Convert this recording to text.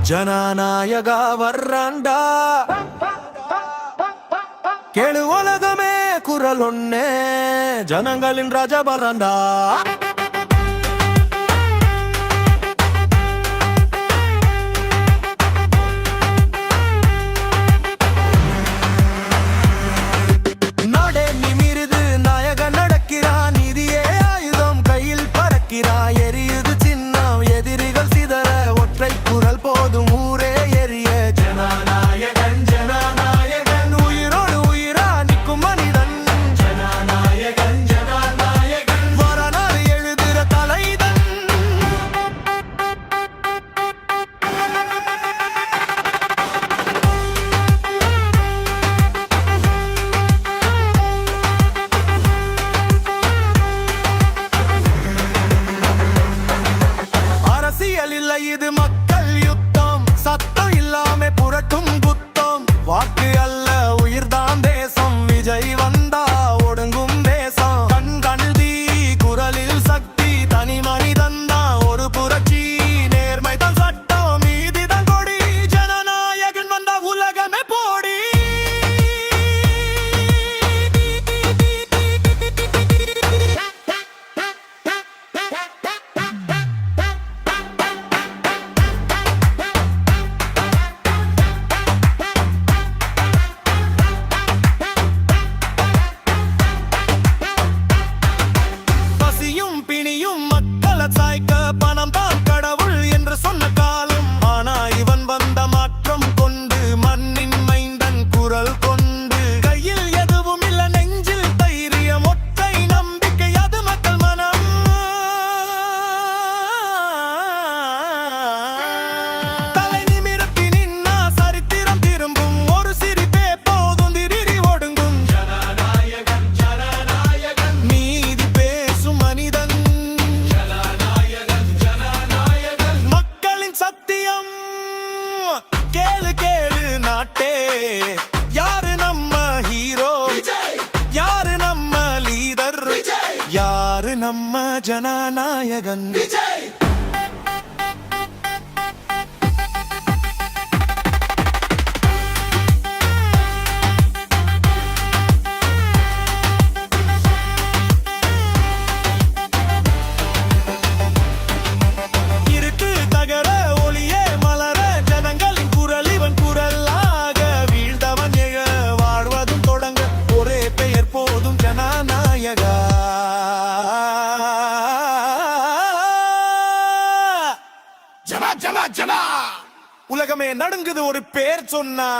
ஜனநாயகா வர்றாண்டா, கேளு உலகமே குரல் ஒன்னே, ஜனங்களின் ராஜா வர்றாண்டா. நாடே நிமிருது, நாயகன் நடக்கிறான், நீதியே ஆயுதம் கையில் பறக்கிறான். எரியுது சின்னம், எதிரிகள் சிதற, ஒற்றை குரல் போதும் ஊரே எரிய. ஜனநாயகன் ஜனநாயகன், உயிரோடு உயிரா நிற்கும் மனிதன். ஜனநாயகன் ஜனநாயகன், வரலாறு எழுதுற தலைதன். அரசியல் இல்லை, இது மக்கள் யுத்தம். சத்தம் இல்லாம புரட்டும் குத்தம். வாக்கு அல்ல, உயிர்தான் தேசம். விஜய் வந்தா ஒடுங்கும் தேசம். கண்கள் தீ, குரலில் சக்தி. தனி மனிதன் தான் ஒரு புரட்சி. நேர்மை தான் சட்டம், நீதி தான் கொடி. ஜனநாயகன் வந்தா உலகமே போடி. பசியும் பிணியும் மக்களை சாய்க்க, பணம் தான் கடவுள் என்று சொன்ன காலம். ஆனா இவன் வந்த மாற்றம் கொண்டு, மண்ணின் மைந்தன் குரல் கொண்டு. கையில் எதுவும் இல்ல, நெஞ்சில் தைரியம், ஒற்றை நம்பிக்கை, அது மக்கள் மனம். தலை நிமிரத்தி நின்னா சரித்திரம் திரும்பும். ஒரு சிரிப்பே போதும், திரிரி ஒடுங்கும். ஜனநாயகன் ஜனநாயகன், நீதி பேசும் மனிதன். ஜனநாயகன் ஜனநாயகன், மக்களின் சத்தியம். கேளு கேளு நாட்டே, யாரு நம்ம ஹீரோ? யாரு நம்ம லீடர்? யாரு நம்ம ஜனநாயகன்? இருக்கு தகர ஒளியே மலர, ஜனங்களின் குரல் இவன் குரலாக. வீழ்ந்தவன் எழ, வாழ்வதும் தொடங்க, ஒரே பெயர் போதும், ஜனநாயகா. ஜனா ஜனா ஜனா, உலகமே நடுங்குது ஒரு பேர் சொன்னா.